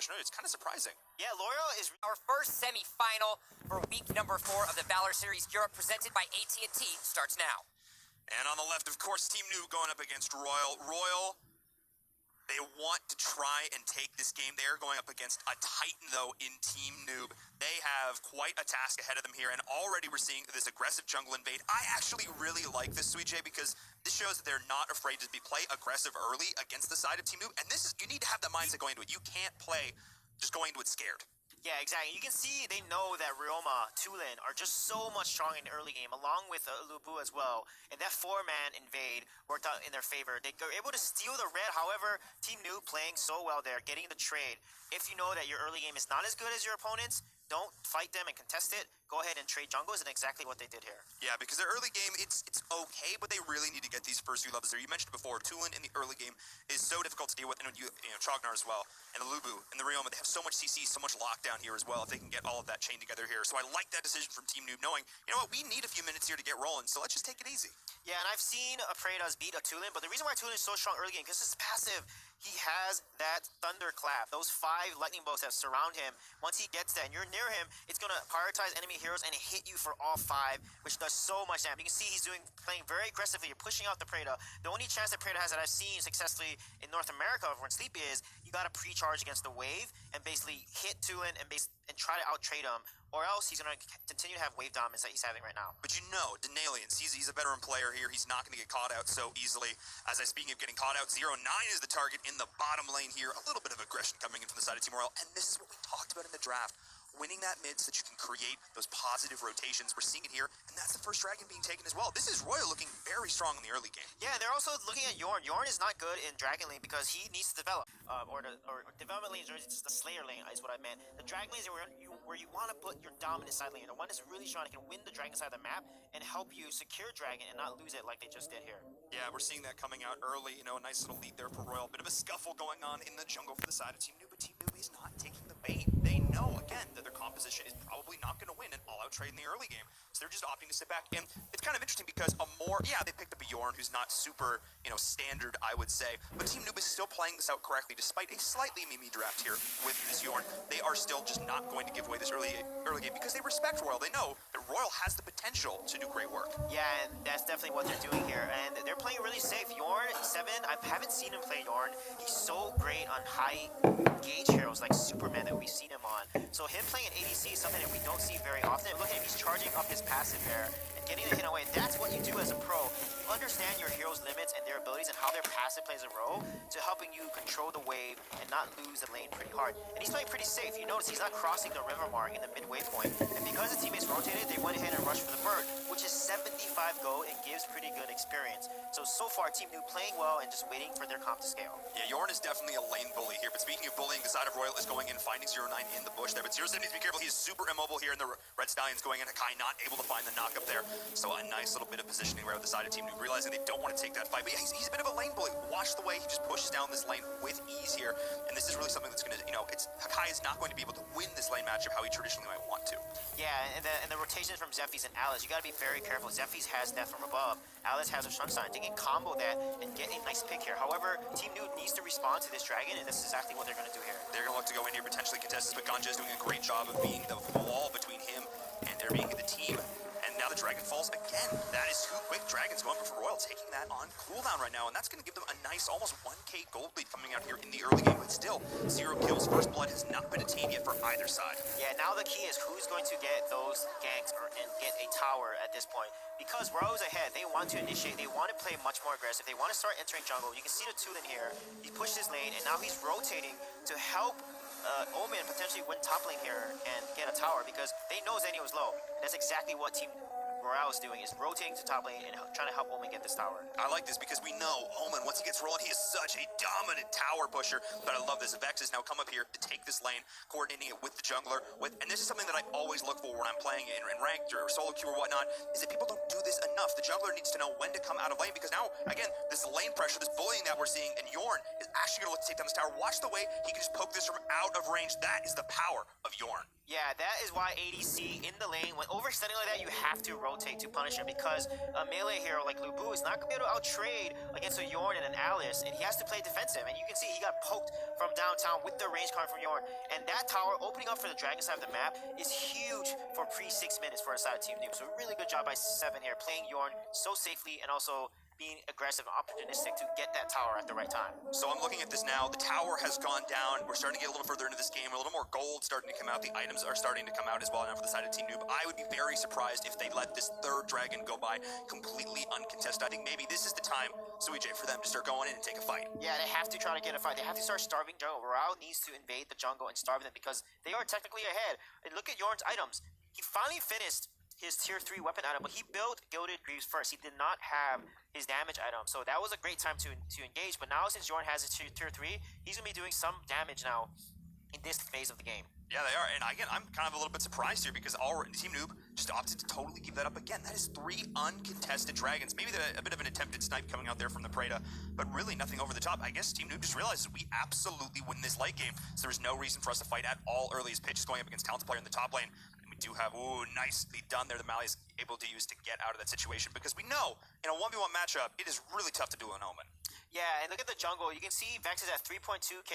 It's kind of surprising. Yeah, L'Oreal is our first semi-final for week number 4 of the Valor Series Europe, presented by AT&T, starts now. And on the left, of course, Team Noob going up against Royal. Royal, they want to try and take this game. They are going up against a Titan, though, in Team Noob. They have quite a task ahead of them here, and already we're seeing this aggressive jungle invade. I actually really like this, Sweet J, because this shows that they're not afraid to play aggressive early against the side of Team Noob. And this is, you need to have that mindset going into it. You can't play just going into it scared. Yeah, exactly. You can see they know that Ryoma, Tulin are just so much strong in the early game, along with Lubu as well. And that 4-man invade worked out in their favor. They were able to steal the red. However, Team Noob playing so well there, getting the trade. If you know that your early game is not as good as your opponents, don't fight them and contest it. Go ahead and trade jungles, and exactly what they did here. Yeah, because their early game, it's okay, but they really need to get these first few levels there. You mentioned before, Tulin in the early game is so difficult to deal with, and you know Chognar as well, and the Lubu and the Ryoma, they have so much CC, so much lockdown here as well, if they can get all of that chained together here. So I like that decision from Team Noob, knowing, you know what, we need a few minutes here to get rolling, so let's just take it easy. Yeah, and I've seen Praedas beat a Tulin, but the reason why Tulin is so strong early game, because his passive, he has that thunderclap, those 5 lightning bolts that surround him. Once he gets that and you're near him, it's going to prioritize enemy heroes and hit you for all 5, which does so much damage. You can see he's playing very aggressively. You're pushing out the Preda. The only chance that Preda has that I've seen successfully in North America when Sleepy is you got to pre-charge against the wave and basically hit Tulin and try to out-trade him, or else he's going to continue to have wave dominance that he's having right now. But you know, Denalians, he's a veteran player here. He's not going to get caught out so easily. As speaking of getting caught out, 0-9 is the target in the bottom lane here. A little bit of aggression coming in from the side of Team Royal, and this is what we talked about in the draft. Winning that mid so that you can create those positive rotations. We're seeing it here, and that's the first dragon being taken as well. This is Royal looking very strong in the early game. Yeah, they're also looking at Yorn. Yorn is not good in dragon lane because he needs to develop. Or development lanes, or it's the Slayer lane is what I meant. The dragon lanes are where you want to put your dominant side lane. The one that's really strong that can win the dragon side of the map and help you secure dragon and not lose it like they just did here. Yeah, we're seeing that coming out early. You know, a nice little lead there for Royal. Bit of a scuffle going on in the jungle for the side of Team Noob, but Team Noob is not taking the bait. They know, again, that their composition is probably not going to win an all-out trade in the early game. So they're just opting to sit back. And it's kind of interesting because they picked up a Yorn who's not super, standard, I would say. But Team Noob is still playing this out correctly despite a slightly meme draft here with this Yorn. They are still just not going to give away this early game because they respect Royal. They know that Royal has the potential to do great work. Yeah, and that's definitely what they're doing here. And they're playing really safe. Yorn, 7, I haven't seen him play Yorn. He's so great on high gauge heroes like Superman that we've seen him on. So him playing an ADC is something that we don't see very often. Look at him, he's charging up his passive there and getting the hit away. And that's what you do as a pro. You understand your hero's limits and their abilities and how their passive plays a role to helping you control the wave and not lose the lane pretty hard. And he's playing pretty safe. You notice he's not crossing the river mark in the midway point. And because the teammates rotated, they went ahead and rushed for the bird, which is 75 gold and gives pretty good experience. So far, Team Noob playing well and just waiting for their comp to scale. Yeah, Yorn is definitely a lane bully here. But speaking of bullying, the side of Royal is going in, finding 0-9 in the bush there. But 0-7 needs to be careful. He's super immobile here, and the Red Stallion's going in. Hakai not able to find the knock up there. So a nice little bit of positioning right with the side of Team Noob, realizing they don't want to take that fight. But yeah, he's a bit of a lane bully. Watch the way he just pushes down this lane with ease here. And this is really something that's going to, Hakai is not going to be able to win this lane matchup how he traditionally might want to. Yeah, and the rotations from Zephyrs and Alice, you got to be very careful. Zephyrs has Death from Above. Alice has a Sunshine. They can combo that and get a nice pick here. However, Team Noob needs to respond to this dragon, and this is exactly what they're going to do here. They're going to look to go in here, potentially contest this, but Ganja is doing a great job of being the wall between him and there being the team. And now the dragon falls again. That is too quick. Dragon's going for Royal, taking that on cooldown right now, and that's going to give them a nice, almost 1k gold lead coming out here in the early game, but still, 0 kills. First blood has not been attained yet for either side. Yeah, now the key is who's going to get those ganks and get a tower at this point. Because Royal's ahead, they want to initiate, they want to play much more aggressive, they want to start entering jungle. You can see the Tulin here, he pushed his lane, and now he's rotating to help Omen potentially win top lane here and get a tower because they know Zenio is low. And that's exactly what Team Royale is doing, is rotating to top lane and trying to help Omen get this tower. I like this because we know Omen, once he gets rolling, he is such a dominant tower pusher. But I love this. Vex has now come up here to take this lane, coordinating it with the jungler. And this is something that I always look for when I'm playing in ranked or solo queue or whatnot, is that people don't do this enough. The jungler needs to know when to come out of lane because now, again, this lane pressure, this bullying that we're seeing, and Yorn is actually going to look to take down this tower. Watch the way he can just poke this from out of range. That is the power of Yorn. Yeah, that is why ADC in the lane, when overextending like that, you have to rotate to punish him because a melee hero like Lubu is not going to be able to outtrade against a Yorn and an Alice, and he has to play defensive. And you can see he got poked from downtown with the range card from Yorn. And that tower opening up for the Dragon side of the map is huge for pre-6 minutes for the side of Team Noob. So really good job by 7 here, playing Yorn so safely and also being aggressive and opportunistic to get that tower at the right time. So I'm looking at this now. The tower has gone down. We're starting to get a little further into this game. A little more gold starting to come out. The items are starting to come out as well now for the side of Team Noob. I would be very surprised if they let this third dragon go by completely uncontested. I think maybe this is the time, Suijay, for them to start going in and take a fight. Yeah, they have to try to get a fight. They have to start starving jungle. Royale needs to invade the jungle and starve them because they are technically ahead. And look at Yorn's items. He finally finished his tier 3 weapon item, but he built Gilded Greaves first. He did not have his damage item, so that was a great time to engage. But now since Yorn has his tier 3, he's going to be doing some damage now in this phase of the game. Yeah, they are. And again, I'm kind of a little bit surprised here because Team Noob just opted to totally give that up again. That is 3 uncontested dragons. Maybe a bit of an attempted snipe coming out there from the Preda, but really nothing over the top. I guess Team Noob just realizes we absolutely win this late game, so there's no reason for us to fight at all early as Pitch is going up against Talented player in the top lane. Do have, nicely done there. The Mali is able to use to get out of that situation because we know in a 1v1 matchup, it is really tough to do an Omen. Yeah, and look at the jungle. You can see Vex is at 3.2k,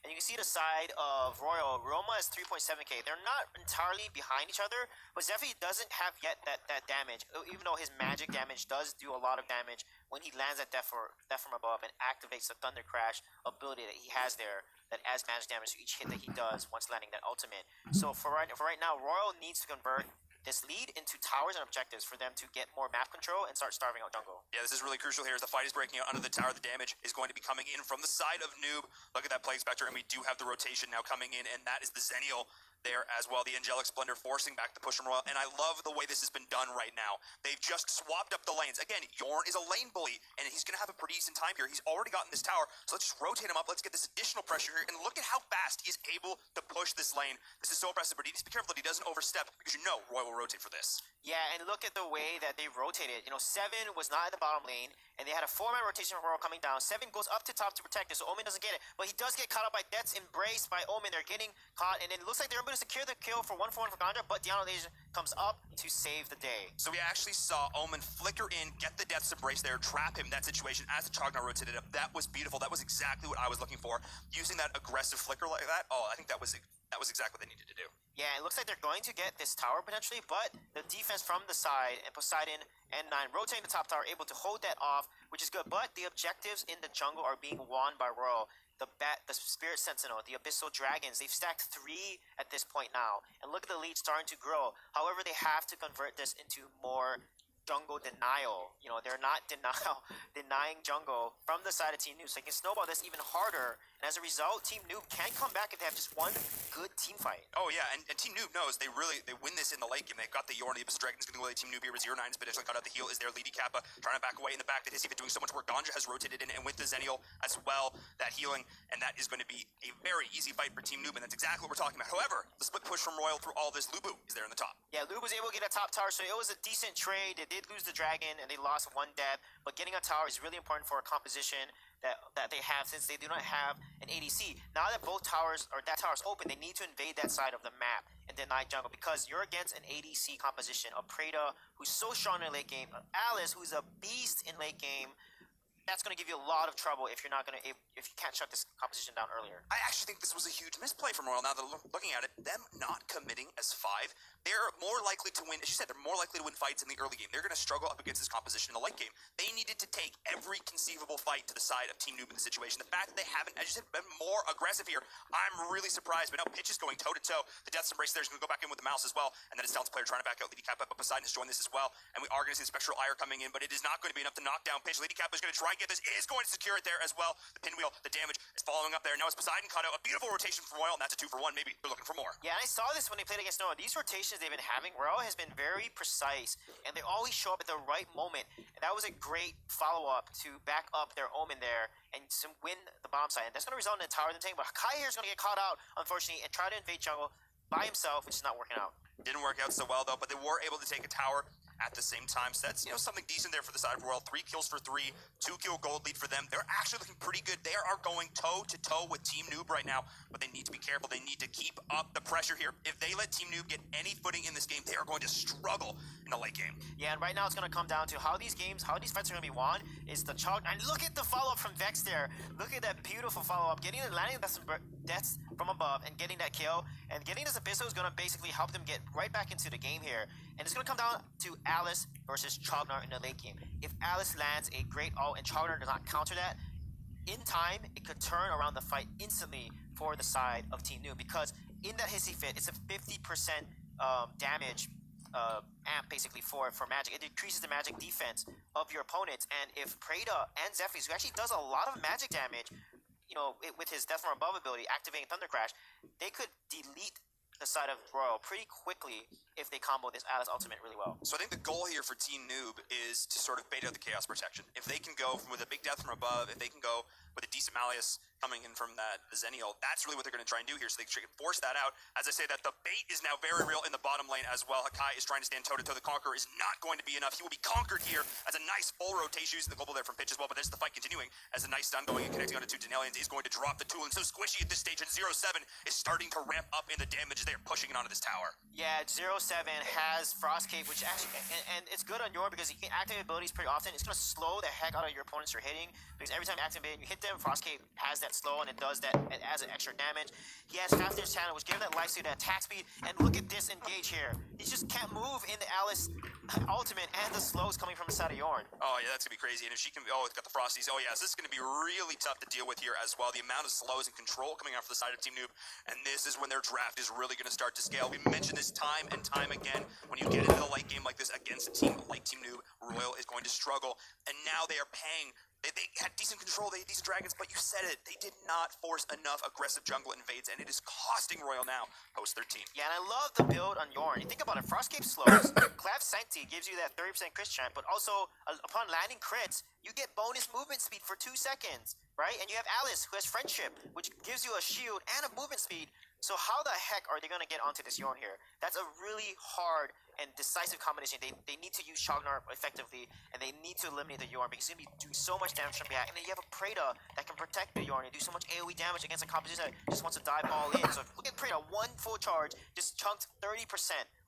and you can see the side of Royal. Roma is 3.7k. They're not entirely behind each other, but Zephy doesn't have yet that damage, even though his magic damage does do a lot of damage when he lands at death from above and activates the Thunder Crash ability that he has there that adds magic damage to each hit that he does once landing that ultimate. So for right now, Royal needs to convert this lead into towers and objectives for them to get more map control and start starving out jungle. Yeah, this is really crucial here as the fight is breaking out under the tower. The damage is going to be coming in from the side of Noob. Look at that Plague Spectre, and we do have the rotation now coming in, and that is the Zenial there as well. The Angelic Splendor forcing back the push from Royal, and I love the way this has been done right now. They've just swapped up the lanes. Again, Yorn is a lane bully, and he's going to have a pretty decent time here. He's already gotten this tower, so let's just rotate him up. Let's get this additional pressure here, and look at how fast he is able to push this lane. This is so impressive, but he needs to be careful that he doesn't overstep because you know Royal will rotate for this. Yeah, and look at the way that they rotated. You know, 7 was not at the bottom lane, and they had a 4-man rotation from Royal coming down. 7 goes up to top to protect it, so Omen doesn't get it. But he does get caught up by Death's embraced by Omen. They're getting caught, and it looks like they're able to secure the kill for 1-for-1 for Ganja, but Diana Legion comes up to save the day. So we actually saw Omen flicker in, get the Death's embrace there, trap him in that situation as the Chognar rotated up. That was beautiful. That was exactly what I was looking for. Using that aggressive flicker like that, I think that was exactly what they needed to do. Yeah, it looks like they're going to get this tower potentially, but the defense from the side and Poseidon and 9 rotating the top tower, able to hold that off, which is good. But the objectives in the jungle are being won by Royal. The Spirit Sentinel, the Abyssal Dragons, they've stacked 3 at this point now. And look at the lead starting to grow. However, they have to convert this into more jungle denial. You know, they're not denying jungle from the side of Team Noob, so they can snowball this even harder. And as a result, Team Noob can come back if they have just one good team fight. Oh yeah, and Team Noob knows they win this in the late game. They've got the Yorn, the Abyss Dragon's going to go away. Team Noob here with 0-9 is potentially cut out the heal. Is there Lady Kappa trying to back away in the back? That is even doing so much work. Ganja has rotated in, and with the Zenial as well, that healing, and that is going to be a very easy fight for Team Noob, and that's exactly what we're talking about. However, the split push from Royal through all this, Lubu is there in the top. Yeah, Lubu was able to get a top tower, so it was a decent trade. They did lose the dragon, and they lost 1 death, but getting a tower is really important for a composition that they have, since they do not have an ADC. Now that both towers, or that tower is open, they need to invade that side of the map and deny jungle, because you're against an ADC composition, a Preda who's so strong in late game, Alice who's a beast in late game. That's going to give you a lot of trouble if you can't shut this composition down earlier. I actually think this was a huge misplay from Royal. Now that I'm looking at it, them not committing as 5, they're more likely to win. As you said, they're more likely to win fights in the early game. They're going to struggle up against this composition in the late game. They needed to take every conceivable fight to the side of Team Noob in the situation. The fact that they haven't, as you said, been more aggressive here, I'm really surprised. But now Pitch is going toe-to-toe. The Death's Embrace there is going to go back in with the mouse as well. And then his Talented player trying to back out Lady Kappa, but Poseidon has joined this as well. And we are going to see the Spectral Ire coming in, but it is not going to be enough to knock down Pitch. Lady Kappa is going to try and get this. Is going to secure it there as well. The pinwheel, the damage is following up there. Now it's Poseidon cut out. A beautiful rotation from Royal, and that's a 2-for-1. Maybe they're looking for more. Yeah, and I saw this when they played against Noah. These rotations they've been having, Royal has been very precise, and they always show up at the right moment. And that was a great follow-up to back up their Omen there and to win the bomb side. And that's going to result in a tower tank, but Kai here is going to get caught out, unfortunately, and try to invade jungle by himself, which is not working out. Didn't work out so well, though, but they were able to take a tower. at the same time. So that's, something decent there for the side of Royal. 3 kills for 3, 2-kill gold lead for them. They're actually looking pretty good. They are going toe-to-toe with Team Noob right now, but they need to be careful. They need to keep up the pressure here. If they let Team Noob get any footing in this game, they are going to struggle in the late game. Yeah, and right now it's going to come down to how these fights are going to be won is the chalk. And look at the follow-up from Vex there. Look at that beautiful follow-up. Landing deaths from above and getting that kill. And getting this Abysso is going to basically help them get right back into the game here. And it's going to come down to Alice versus Chognar in the late game. If Alice lands a great ult and Chognar does not counter that, in time, it could turn around the fight instantly for the side of Team Noob, because in that hissy fit, it's a 50% damage amp basically for magic. It decreases the magic defense of your opponents, and if Prada and Zephyrs, who actually does a lot of magic damage, with his Death from Above ability activating Thunder Crash, they could delete the side of Royal pretty quickly if they combo this Alice ultimate really well. So I think the goal here for Team Noob is to sort of bait out the Chaos Protection. If they can go with a big Death from Above, if they can go with a decent Malleus coming in from the Zennial, that's really what they're going to try and do here, so they can force that out. As I say that, the bait is now very real in the bottom lane as well. Hakai is trying to stand toe-to-toe. The Conqueror is not going to be enough. He will be conquered here as a nice full rotation, using the global there from Pitch as well, but there's the fight continuing as a nice stun going and connecting onto 2 Denalians is going to drop the tool, and so Squishy at this stage, and 0-7 is starting to ramp up in the damage. They're pushing it onto this tower. Yeah, 0-7 has Frost Cape, which actually, and it's good on Yorn because he can activate abilities pretty often. It's going to slow the heck out of your opponents you're hitting, because every time you activate and you hit them, Frost Cape has that slow, and it does that as an extra damage. He has Fafnir's Channel, which gives that lifesteal, that attack speed, and look at this engage here. He just can't move in the Alice ultimate, and the slows coming from the side of Yorn. Oh yeah, that's going to be crazy, and if she can, it's got the Frosties. Oh yeah, so this is going to be really tough to deal with here as well. The amount of slows and control coming out for the side of Team Noob, and this is when their draft is really going to start to scale. We mentioned this time and time again. When you get into the late game like this against a team like Team Noob, Royal is going to struggle, and now they are paying. They had decent control, they had decent dragons, but you said it, they did not force enough aggressive jungle invades, and it is costing Royal now, post 13. Yeah, and I love the build on Yorn. You think about it, Frostcape slows, Clav Sancti gives you that 30% crit chance, but also, upon landing crits, you get bonus movement speed for 2 seconds, right? And you have Alice, who has Friendship, which gives you a shield and a movement speed. So how the heck are they going to get onto this Yorn here? That's a really hard and decisive combination. They need to use Chognar effectively, and they need to eliminate the Yorn, because he's going to be doing so much damage from behind. And then you have a Prada that can protect the Yorn and do so much AoE damage against a composition that just wants to dive all in. So look at Prada, 1 full charge, just chunked 30%,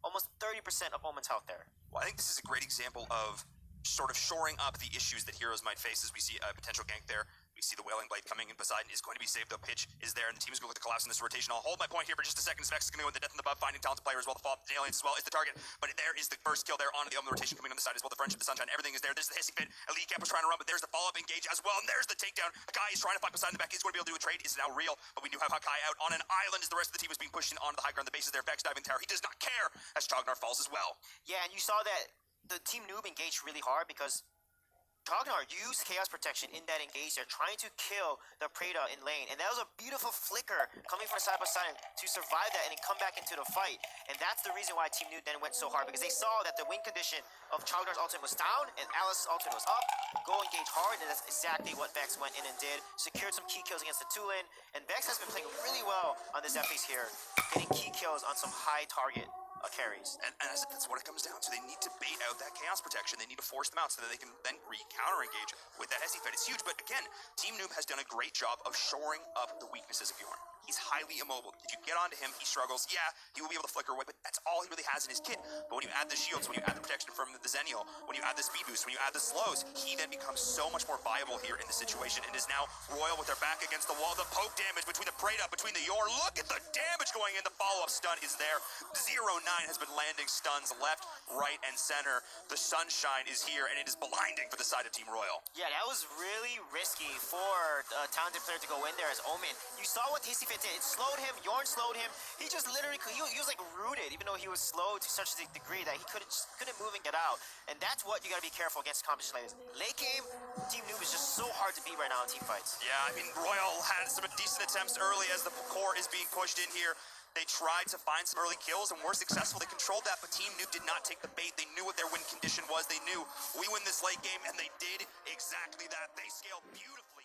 almost 30% of Omen's health there. Well, I think this is a great example of sort of shoring up the issues that heroes might face, as we see a potential gank there. We see the Wailing Blade coming in. Poseidon is going to be saved, though. Pitch is there, and the team is going to look to collapse in this rotation. I'll hold my point here for just a second. Vex is going to go with the death in the buff, finding talented player as well. The fall of the aliens as well is the target, but there is the first kill there on the element rotation coming on the side as well. The friendship, the sunshine, everything is there. There's the hissy fit. Elite Cap was trying to run, but there's the follow-up engage as well, and there's the takedown. Hakai is trying to fight Poseidon in the back. He's going to be able to do a trade. Is now real, but we do have Hakai out on an island as the rest of the team is being pushed in onto the high ground. The base is there. Vex diving tower. He does not care as Chognar falls as well. Yeah, and you saw that the Team Noob engaged really hard because Chognar used Chaos Protection in that engage. They're trying to kill the Prada in lane, and that was a beautiful flicker coming from side by side to survive that and then come back into the fight. And that's the reason why Team Noob then went so hard, because they saw that the win condition of Chognar's ultimate was down and Alice's ultimate was up. Go engage hard, and that's exactly what Vex went in and did. Secured some key kills against the Tulin, and Vex has been playing really well on the Zephyrs here, getting key kills on some high target carries. And that's what it comes down to. They need to bait out that Chaos Protection. They need to force them out so that they can then counter engage with that hissy fit. It's huge, but again, Team Noob has done a great job of shoring up the weaknesses of Yorn. He's highly immobile. If you get onto him, he struggles. Yeah, he will be able to flicker away, but that's all he really has in his kit. But when you add the shields, when you add the protection from the Zennial, when you add the speed boost, when you add the slows, he then becomes so much more viable here in the situation, and is now Royal with their back against the wall. The poke damage between the Prada, between the Yorn. Look at the damage going in. The follow-up stun is there. 0-9 has been landing stuns left, right, and center. The sunshine is here, and it is blinding for the side of Team Royal. Yeah, that was really risky for a talented player to go in there as Omen. You saw what hissy fit did. It slowed him. Yorn slowed him. He just literally, he was like rooted, even though he was slow to such a degree that he couldn't move and get out. And that's what you gotta be careful against competition like this. Late game, Team Noob is just so hard to beat right now in team fights. Yeah, I mean, Royal had some decent attempts early as the core is being pushed in here. They tried to find some early kills and were successful. They controlled that, but Team Noob did not take the bait. They knew what their win condition was. They knew we win this late game, and they did exactly that. They scaled beautifully.